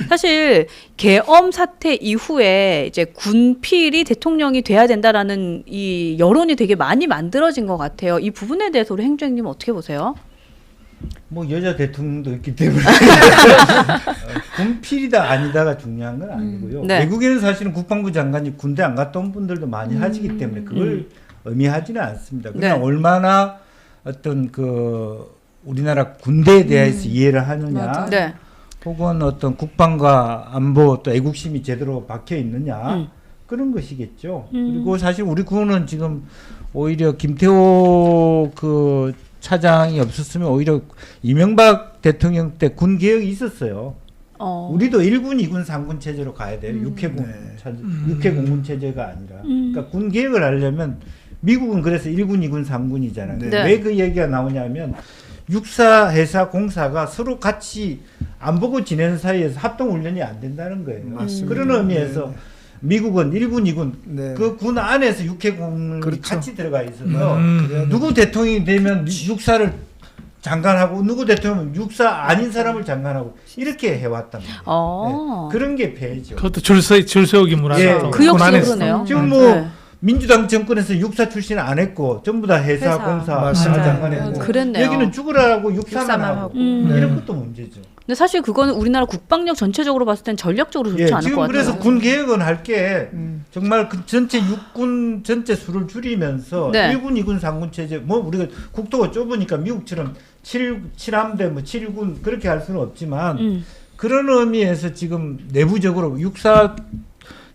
사실 계엄 사태 이후에 이제 군필이 대통령이 돼야 된다라는 이 여론이 되게 많이 만들어진 것 같아요. 이 부분에 대해서 우리 행주행님 어떻게 보세요? 뭐 여자 대통령도 있기 때문에 군필이다 아니다가 중요한 건 아니고요. 네. 외국에는 사실은 국방부 장관이 군대 안 갔다 온 분들도 많이 하시기 때문에 그걸 의미하지는 않습니다. 그냥 네. 얼마나 어떤 그 우리나라 군대에 대해서 이해를 하느냐, 맞아요. 네. 혹은 어떤 국방과 안보 또 애국심이 제대로 박혀 있느냐 그런 것이겠죠. 그리고 사실 우리 군은 지금 오히려 김태호 그 차장이 없었으면 오히려 이명박 대통령 때 군 개혁이 있었어요. 우리도 1군, 2군, 3군 체제로 가야 돼요. 육해 공군 체제가 아니라. 그러니까 군 개혁을 하려면 미국은 그래서 1군, 2군, 3군이잖아요. 네. 왜 그 얘기가 나오냐면 육사, 해사, 공사가 서로 같이 안 보고 지내는 사이에서 합동 훈련이 안 된다는 거예요. 맞습니다. 그런 의미에서 네. 미국은 1군, 2군 네. 그 군 안에서 육해공군이 그렇죠. 같이 들어가 있어서 그래야 누구 대통령이 되면 육사를 장관하고 누구 대통령은 육사 아닌 사람을 장관하고 이렇게 해왔단 말이에요. 네. 그런 게 폐해죠. 그것도 줄 세우기 문화죠. 예. 그 역시도 안에서. 그러네요. 지금 뭐 민주당 정권에서 육사 출신 안 했고 전부 다 회사, 공사 맞습니다. 장관했고 그랬네요. 여기는 죽으라고 육사만 하고 이런 것도 문제죠. 근데 사실 그거는 우리나라 국방력 전체적으로 봤을 땐 전략적으로 좋지 않을 것 지금 같아요. 그래서 군 개혁은 할 게 정말 그 전체 육군 전체 수를 줄이면서 네. 1군, 2군, 3군 체제 뭐 우리가 국토가 좁으니까 미국처럼 7함대 뭐 7군 그렇게 할 수는 없지만 그런 의미에서 지금 내부적으로 육사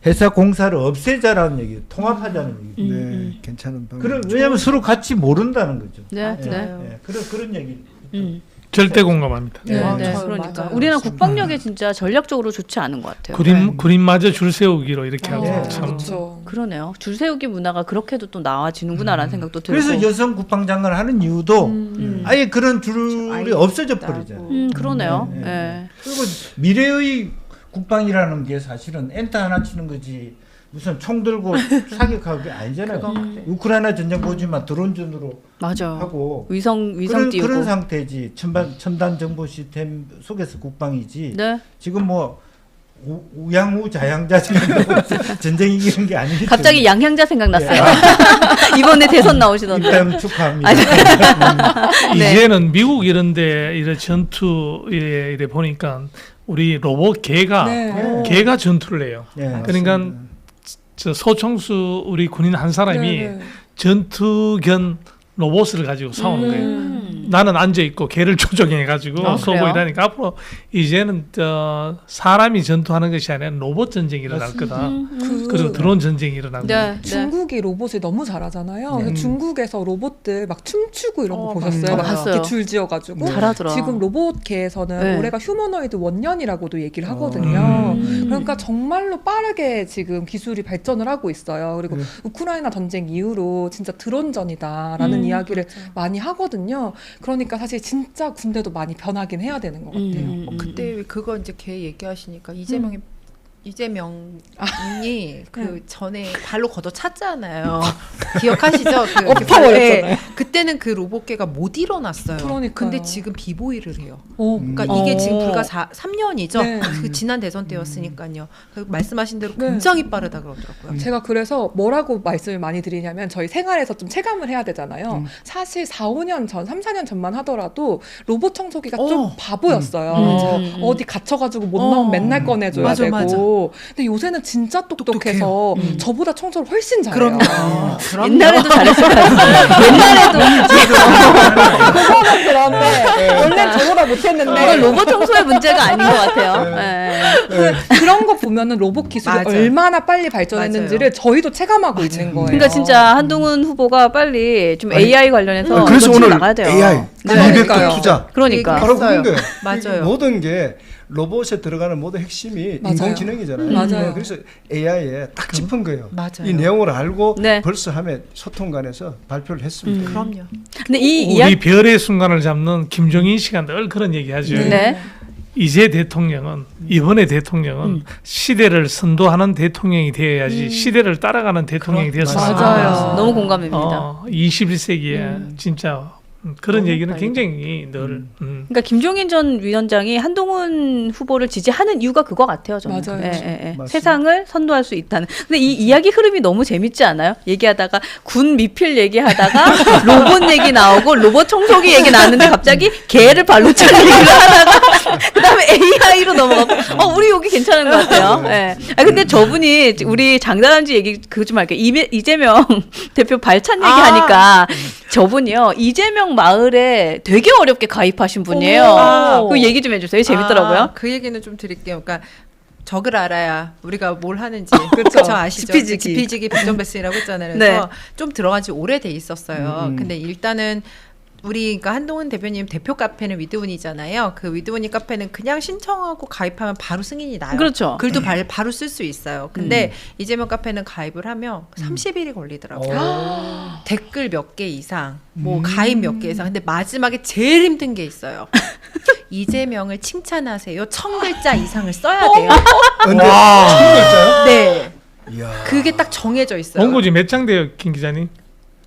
회사 공사를 없애자라는 얘기, 통합하자는 얘기. 네, 괜찮은 방법. 그런 왜냐하면 서로 같이 모른다는 거죠. 네, 네. 네. 그런 얘기. 절대 공감합니다. 네, 네, 네. 맞아요. 그러니까 맞아요. 우리나라 국방력이 진짜 전략적으로 좋지 않은 것 같아요. 군인마저 줄 세우기로 이렇게 하고 네. 참. 그렇죠. 그러네요. 줄 세우기 문화가 그렇게도 또 나와지는구나라는 생각도 들고. 그래서 여성 국방장관을 하는 이유도 아예 그런 줄이 없어져 버리잖아요. 그러네요. 네. 네. 그리고 미래의 국방이라는 게 사실은 엔터 하나 치는 거지 무슨 총 들고 사격하는 게 아니잖아요. 우크라이나 전쟁 보지만 드론전으로 맞아. 하고 위성 띄우고. 그런 상태지. 첨단 정보 시스템 속에서 국방이지. 네. 지금 뭐 우양우자양자 전쟁이 이런 게 아니겠죠. 갑자기 양향자 생각났어요. 이번에 대선 나오시던데. 일단 축하합니다. 네. 이제는 미국 이런데 이런 전투에 이래 보니까 우리 로봇 개가 전투를 해요. 네, 그러니까 저 소총수 우리 군인 한 사람이 네. 전투견 로봇을 가지고 싸우는 거예요. 나는 앉아 있고 개를 조종해 가지고 쏘고 그래요? 이러니까 앞으로 이제는 사람이 전투하는 것이 아니라 로봇 전쟁이 일어날 거다. 그리고 드론 전쟁이 일어나고. 네. 중국이 로봇을 너무 잘하잖아요. 그래서 중국에서 로봇들 막 춤추고 이런 거 보셨어요? 맞아요. 막 봤어요. 이렇게 줄 지어가지고. 잘하더라. 지금 로봇계에서는 네. 올해가 휴머노이드 원년이라고도 얘기를 하거든요. 음. 그러니까 정말로 빠르게 지금 기술이 발전을 하고 있어요. 그리고 우크라이나 전쟁 이후로 진짜 드론전이다라는 이야기를 많이 하거든요. 그러니까 사실 진짜 군대도 많이 변하긴 해야 되는 것 같아요. 그때 그거 이제 걔 얘기하시니까 이재명이 그 전에 발로 걷어 찼잖아요. 기억하시죠? 엎어버렸잖아요. 그때는 그 로봇계가 못 일어났어요. 그러니까요. 근데 지금 비보이를 해요. 오. 그러니까 이게 지금 불과 3년이죠. 네. 그 지난 대선 때였으니까요. 그 말씀하신 대로 네. 굉장히 빠르다 그러더라고요. 제가 그래서 뭐라고 말씀을 많이 드리냐면 저희 생활에서 좀 체감을 해야 되잖아요. 사실 4, 5년 전, 3, 4년 전만 하더라도 로봇 청소기가 좀 바보였어요. 어디 갇혀가지고 못 나오면 맨날 꺼내줘야 맞아, 되고. 맞아. 근데 요새는 진짜 똑똑해서 저보다 청소를 훨씬 잘해요. 그럼요. 옛날에도 잘했을 거예요. 옛날에도 그거는 그런데 원래 저보다 못했는데 이건 로봇 청소의 문제가 아닌 것 같아요. 네. 그런 거 보면은 로봇 기술이 맞아. 얼마나 빨리 발전했는지를 저희도 체감하고 있는 거예요. 그러니까 진짜 한동훈 후보가 빨리 좀 AI 관련해서 그래서 이거 치고 오늘 나가야 돼요. AI 네. 200조 투자 그러니까. 바로 그런 거예요. 맞아요. 모든 게 로봇에 들어가는 모든 핵심이 맞아요. 인공지능이잖아요. 맞아요. 그래서 AI에 딱 짚은 거예요. 맞아요. 이 내용을 알고 네. 벌써 함에 소통관에서 발표를 했습니다. 그럼요. 근데 이 우리 이야기 별의 순간을 잡는 김종인 씨가 늘 그런 얘기하죠. 네. 이제 대통령은 이번에 대통령은 시대를 선도하는 대통령이 되어야지 시대를 따라가는 대통령이 되었으면 맞아요. 너무 공감입니다. 21세기에 진짜 그런 너무 얘기는 다행이다. 굉장히 늘 그러니까 김종인 전 위원장이 한동훈 후보를 지지하는 이유가 그거 같아요. 저는. 맞아요. 맞습니다. 세상을 선도할 수 있다는. 근데 이 이야기 흐름이 너무 재밌지 않아요? 얘기하다가 군 미필 얘기하다가 로봇 얘기 나오고 로봇 청소기 얘기 나왔는데 갑자기 개를 발로 차는 얘기를 하다가 그다음에 AI로 넘어가고 우리 여기 괜찮은 것 같아요. 예. 아 근데 저분이 우리 장다람쥐 얘기 그거 좀 할게요. 이재명 대표 발찬 얘기하니까 저분이요 이재명 마을에 되게 어렵게 가입하신 분이에요. 오. 그 얘기 좀 해주세요. 재밌더라고요. 그 얘기는 좀 드릴게요. 그러니까 적을 알아야 우리가 뭘 하는지 그렇죠. 저 아시죠? 지피지기. 지피지기 백전백승이라고 했잖아요. 그래서 네. 좀 들어간 지 오래돼 있었어요. 근데 일단은 우리 그러니까 한동훈 대표님 대표 카페는 위드문이잖아요. 그 위드문이 카페는 그냥 신청하고 가입하면 바로 승인이 나요. 그렇죠. 글도 바로 쓸 수 있어요. 근데 이재명 카페는 가입을 하면 30일이 걸리더라고요. 댓글 몇 개 이상, 뭐 가입 몇 개 이상. 근데 마지막에 제일 힘든 게 있어요. 이재명을 칭찬하세요. 1000글자 이상을 써야 돼요. 근데 천 글자요? 네. 이야. 그게 딱 정해져 있어요. 원고지 몇 장 돼요, 김 기자님?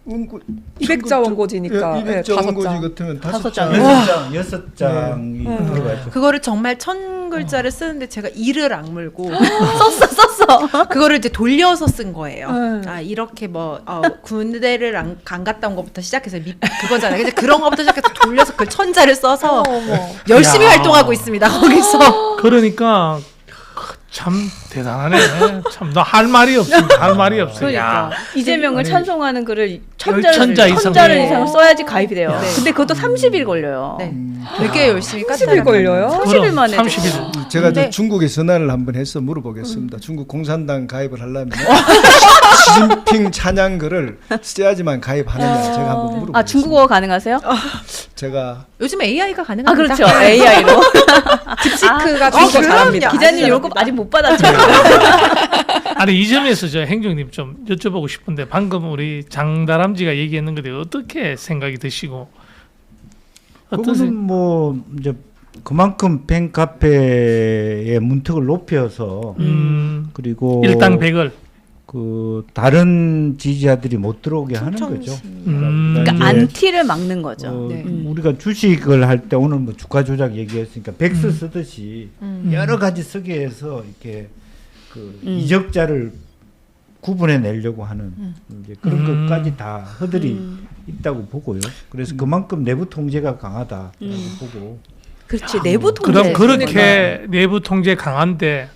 200자 원고지니까 200자 원고지 5장. 같으면 다섯 5장. 6장이 들어가죠. 그거를 정말 1000글자를 쓰는데 제가 이를 악물고 썼어. 그거를 이제 돌려서 쓴 거예요. 네. 아 이렇게 뭐 군대를 안 갔다 온 것부터 시작해서 그거잖아요. 이제 그런 것부터 시작해서 돌려서 그 1000자를 써서 열심히 야. 활동하고 있습니다. 거기서. 그러니까 참 대단하네. 참 나 할 말이 없습니다. 할 말이 없어요. 그러니까 야. 이재명을 아니, 찬송하는 글을 천자 이상. 천자를 네. 이상 써야지 가입이 돼요. 네. 근데 그것도 30일 걸려요. 네. 되게 열심히 30일 걸려요? 30일 만에 30일. 제가 근데- 저 중국에 전화를 한번 해서 물어보겠습니다. 중국 공산당 가입을 하려면 시진핑 찬양글을 써야지만 가입하느냐 제가 한번 물어보겠습니다. 아 중국어 가능하세요? 제가 요즘 AI가 가능합니다. 아 그렇죠. AI로. 딥시크가 중국어 그럼요. 잘합니다. 기자님 이런 거 아직 못 받았죠. 아니 이 점에서 저 행정님 좀 여쭤보고 싶은데 방금 우리 장다람쥐가 얘기했는 것에 어떻게 생각이 드시고 그거는 뭐 이제 그만큼 팬카페의 문턱을 높여서 그리고 일당 100을 그 다른 지지자들이 못 들어오게 하는 거죠. 그러니까 이제 안티를 막는 거죠. 네. 우리가 주식을 할 때 오늘 뭐 주가 조작 얘기했으니까 백스 쓰듯이 여러 가지 쓰게 해서 이렇게 그 이적자를 구분해 내려고 하는 이제 그런 것까지 다 허들이 있다고 보고요. 그래서 그만큼 내부 통제가 강하다라고 보고. 그렇지. 내부 통제. 그럼 그렇게 내부 통제 강한데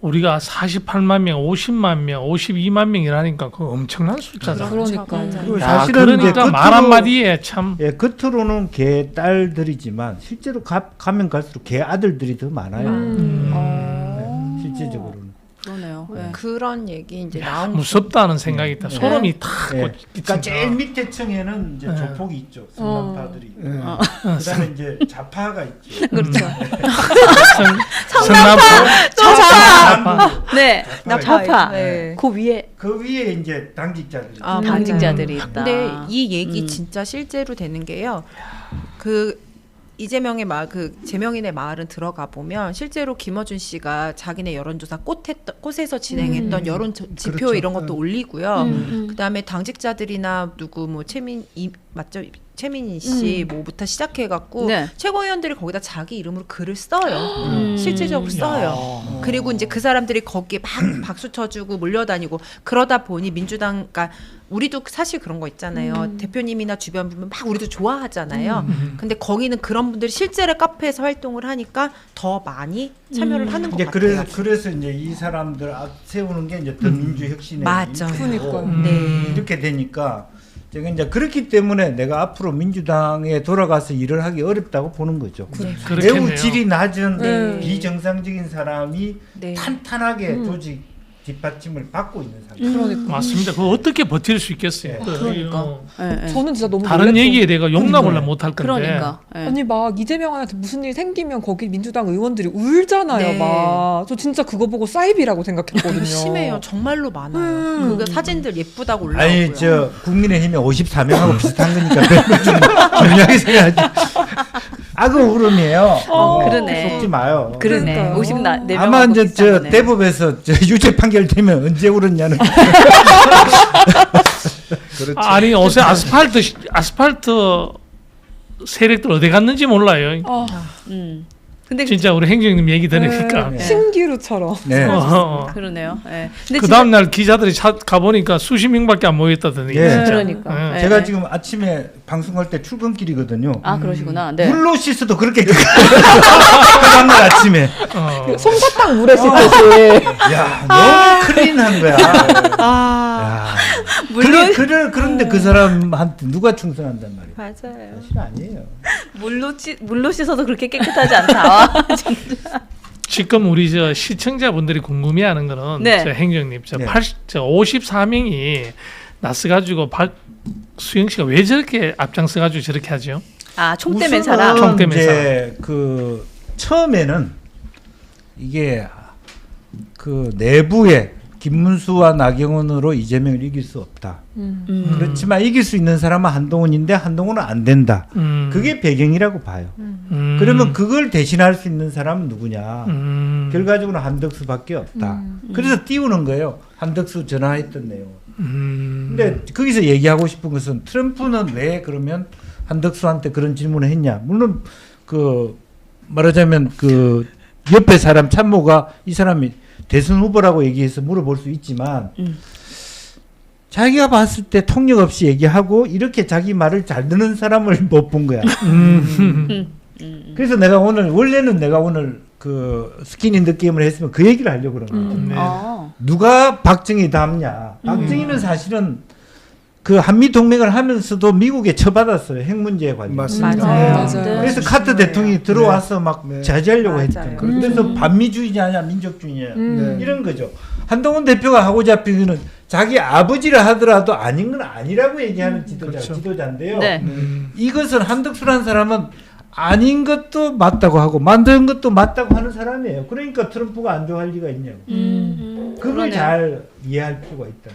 우리가 48만 명, 50만 명, 52만 명이라니까 그 엄청난 숫자잖아. 그러니까요. 그리고 야, 사실은 이제 그러니까 말 한마디에 참 예, 겉으로는 개 딸들이지만 실제로 가면 갈수록 개 아들들이 더 많아요. 네, 실제적으로는. 그러네요. 네. 그런 얘기 이제 나온 무섭다는 생각이 있다. 소름이 탁 예, 꽂힌다. 그러니까 제일 밑에 층에는 이제 조폭이 있죠. 성남파들이. 그다음에 이제 좌파가 있죠. 그렇죠. 성남포 좌파. 네. 좌파. 좌파. 네. 그 위에 그 위에 이제 당직자들이. 아, 당직자들이 있다. 근데 이 얘기 진짜 실제로 되는 게요. 그 이재명의 그 재명인의 마을은 들어가 보면 실제로 김어준 씨가 자기네 여론조사 꽃에서 진행했던 여론 지표 그렇죠. 이런 것도 올리고요. 그다음에 당직자들이나 누구 뭐 맞죠? 최민희 씨 뭐부터 시작해갖고 네. 최고위원들이 거기다 자기 이름으로 글을 써요. 실질적으로 써요. 그리고 이제 그 사람들이 거기에 막 박수 쳐주고 몰려다니고 그러다 보니 민주당, 그러니까 우리도 사실 그런 거 있잖아요. 대표님이나 주변 분들 막 우리도 좋아하잖아요. 근데 거기는 그런 분들이 실제로 카페에서 활동을 하니까 더 많이 참여를 하는 것 이제 같아요. 그래서 이제 이 사람들 세우는 게 이제 더민주혁신의 맞아요. 그러니까요. 네. 이렇게 되니까 제가 이제 그렇기 때문에 내가 앞으로 민주당에 돌아가서 일을 하기 어렵다고 보는 거죠. 그렇겠네요. 매우 질이 낮은 네. 비정상적인 사람이 네. 탄탄하게 조직 뒷받침을 받고 있는 사람. 그러니까. 맞습니다. 그거 어떻게 버틸 수 있겠어요? 네. 그러니까. 예, 예. 저는 진짜 너무 다른 놀랬던 얘기에 내가 용납을 못 할 건데. 그러니까. 예. 아니 막 이재명한테 무슨 일 생기면 거기 민주당 의원들이 울잖아요. 네. 막. 저 진짜 그거 보고 사이비라고 생각했거든요. 심해요. 정말로 많아요. 그 사진들 예쁘다고 올라오고요. 아니 저 국민의힘의 54명하고 비슷한 거니까 별로 좀 중요하게 생각하지. 악의 흐름이에요. 그러네. 속지 마요. 그러네. 그러니까요. 54명. 아마 이제 저 대법에서 저 유죄 판결되면 언제 울었냐는 그렇죠. 아니 요새 아스팔트 세력들 어디 갔는지 몰라요. 어, 근데 진짜 우리 행정님 얘기 들으니까. 네. 신기루처럼. 네. 그러네요. 예. 근데 그 다음 날 기자들이 가보니까 수십 명밖에 안 모였다더니. 예. 진짜 그러니까. 예. 제가 예. 지금 아침에 방송할 때 출근길이거든요. 아 그러시구나. 네. 물로 씻어도 그렇게 그 다음날 아침에 어. 솜사탕 물에 씻듯이. 야 너무 클린한 거야. 아 야. 물로 그런데 그 사람한테 누가 충성한단 말이에요. 맞아요. 사실 아니에요. 물로 씻어도 그렇게 깨끗하지 않다. 지금 우리 저 시청자분들이 궁금해하는 거는 네. 저 행정님 네. 54명이 나서 가지고 박수영 씨가 왜 저렇게 앞장서 가지고 저렇게 하죠? 아 총대맨 우선은 사람. 총대맨 이제 그 처음에는 이게 그 내부에 김문수와 나경원으로 이재명을 이길 수 없다. 그렇지만 이길 수 있는 사람은 한동훈인데 한동훈은 안 된다. 그게 배경이라고 봐요. 그러면 그걸 대신할 수 있는 사람은 누구냐? 결과적으로 한덕수밖에 없다. 그래서 띄우는 거예요. 한덕수 전화했던 내용. 근데 거기서 얘기하고 싶은 것은 트럼프는 왜 그러면 한덕수한테 그런 질문을 했냐? 물론 그 말하자면 그 옆에 사람 참모가 이 사람이 대선 후보라고 얘기해서 물어볼 수 있지만 자기가 봤을 때 통역 없이 얘기하고 이렇게 자기 말을 잘 듣는 사람을 못 본 거야. 그래서 내가 원래는 내가 오늘 그 스킨 인 더 게임을 했으면 그 얘기를 하려고 그런 거야. 네. 누가 박정희 닮냐? 박정희는 사실은 그 한미 동맹을 하면서도 미국에 처받았어요. 핵 문제에 관련. 맞습니다. 맞아요. 네. 네. 그래서 카터 대통령이 들어와서 막 네. 자제하려고 맞아요. 했잖아요. 그래서 반미주의냐 민족주의냐 네. 이런 거죠. 한동훈 대표가 하고 잡힌 거는 자기 아버지라 하더라도 아닌 건 아니라고 얘기하는 그렇죠. 지도자인데요. 네. 이것은 한덕수라는 사람은 아닌 것도 맞다고 하고 만든 것도 맞다고 하는 사람이에요. 그러니까 트럼프가 안 좋아할 리가 있냐고. 그걸 그러네요. 잘 이해할 필요가 있다.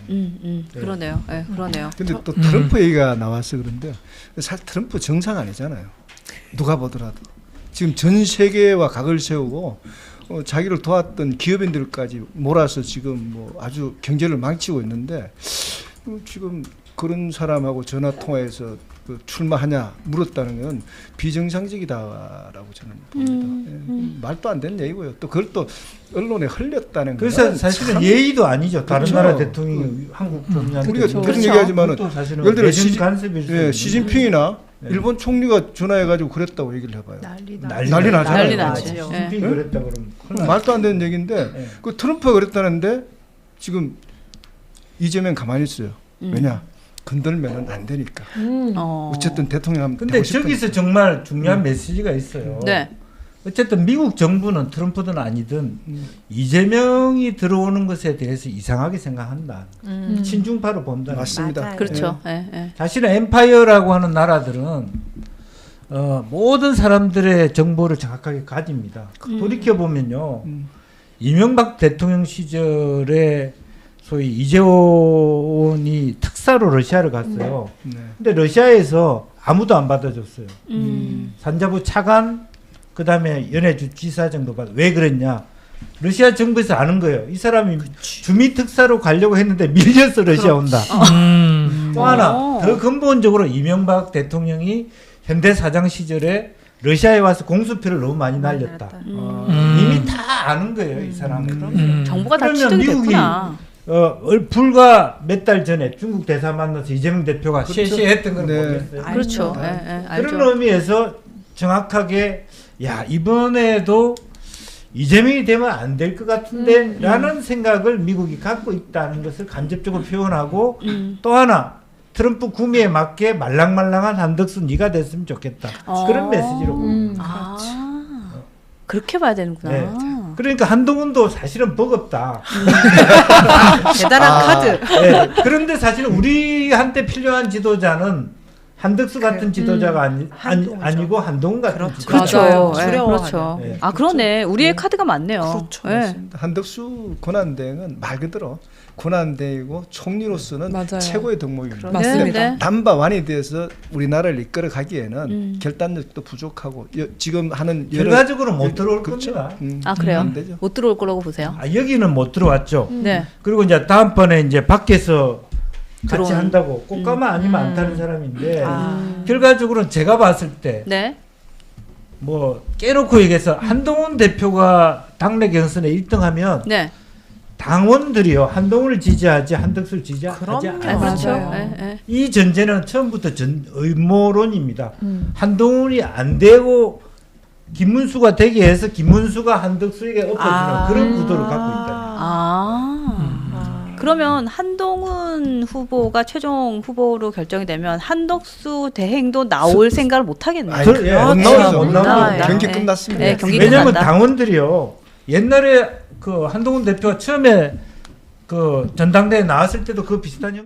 그러네요. 네, 그러네요. 근데 또 트럼프 얘기가 나와서 그런데 사실 트럼프 정상 아니잖아요. 누가 보더라도 지금 전 세계와 각을 세우고 자기를 도왔던 기업인들까지 몰아서 지금 뭐 아주 경제를 망치고 있는데 지금 그런 사람하고 전화 통화해서 그 출마하냐 물었다는 건 비정상적이다라고 저는 봅니다. 예. 말도 안 되는 얘기고요. 또 그걸 또 언론에 흘렸다는 그래서 건 사실은 참 예의도 아니죠. 다른 그렇죠. 나라 대통령이 한국 총리한테 우리가 그렇죠. 그런 얘기하지만은 그것도 사실은 예를 들어 내정 간섭일 수 예, 있는 시진핑이나 네. 일본 총리가 전화해가지고 그랬다고 얘기를 해봐요. 난리 난리 난리 나잖아요. 난리 나죠. 시진핑이 네? 그랬다 그러면 큰일 말도 안 되는 얘기인데 네. 그 트럼프가 그랬다는데 지금 이재명 가만히 있어요. 왜냐? 건들면은 안 되니까. 어쨌든 대통령 하면 근데 되고 싶으니까. 저기서 정말 중요한 메시지가 있어요. 네. 어쨌든 미국 정부는 트럼프든 아니든 이재명이 들어오는 것에 대해서 이상하게 생각한다. 친중파로 본다. 맞습니다. 맞아요. 그렇죠. 예, 예. 사실은 엠파이어라고 하는 나라들은 모든 사람들의 정보를 정확하게 가집니다. 돌이켜 보면요, 이명박 대통령 시절에 소위 이재원이 특사로 러시아를 갔어요. 네. 근데 러시아에서 아무도 안 받아줬어요. 산자부 차관, 그 다음에 연해주 지사 정도 받아. 왜 그랬냐? 러시아 정부에서 아는 거예요. 이 사람이 주미 특사로 가려고 했는데 밀려서 러시아 온다. 또 하나 더 근본적으로 이명박 대통령이 현대 사장 시절에 러시아에 와서 공수표를 너무 많이 날렸다. 이미 다 아는 거예요, 이 사람은. 정보가 다 그러면 취득이 미국이 됐구나. 불과 몇 달 전에 중국 대사 만나서 이재명 대표가 그렇죠. 셰셰했던 걸 네. 모르겠어요. 그렇죠. 알죠. 예, 예, 알죠. 그런 의미에서 정확하게 야 이번에도 이재명이 되면 안 될 것 같은데 라는 생각을 미국이 갖고 있다는 것을 간접적으로 표현하고 또 하나 트럼프 구미에 맞게 말랑말랑한 한덕수 네가 됐으면 좋겠다. 그런 메시지로 봅니다. 그렇게 봐야 되는구나. 네. 그러니까 한동훈도 사실은 버겁다. 대단한 카드. 네. 그런데 사실은 우리한테 필요한 지도자는 한덕수 같은 지도자가 한동훈이죠. 아니고 한동훈 같은 그렇죠. 지도자. 그렇죠. 맞아요. 예, 두려워하는. 그렇죠. 네. 아 그러네. 우리의 카드가 많네요. 그렇죠. 예. 맞습니다. 한덕수 권한대행은 말 그대로 권한대행이고 총리로서는 맞아요. 최고의 덕목입니다. 맞습니다. 남바완이 돼서 우리나라를 이끌어 가기에는 결단력도 부족하고 지금 하는 여러 결과적으로 못 들어올 그렇죠. 겁니다. 아 그래요? 안 되죠. 못 들어올 거라고 보세요. 여기는 못 들어왔죠. 네. 그리고 이제 다음번에 이제 밖에서 같이 들어온. 한다고 꽃가마 아니면 안 타는 사람인데 아. 결과적으로는 제가 봤을 때 네. 뭐 깨놓고 얘기해서 한동훈 대표가 당내 경선에 1등하면 네. 당원들이요 한동훈을 지지하지 한덕수를 지지하지 그럼요. 않아요. 그렇죠. 맞아요. 예, 예. 이 전제는 처음부터 의모론입니다. 음. 한동훈이 안 되고 김문수가 되게 해서 김문수가 한덕수에게 엎어주는 아. 그런 구도를 갖고 있다. 아. 그러면 한동훈 후보가 최종 후보로 결정이 되면 한덕수 대행도 나올 생각을 못 하겠네요. 아니, 저- 예, 못 그렇죠. 나오죠. 못 못 나오죠. 나와요. 경기 네. 끝났습니다. 네, 경기 왜냐하면 끝난다. 당원들이요 옛날에 그 한동훈 대표가 처음에 그 전당대회 나왔을 때도 그 비슷한 형.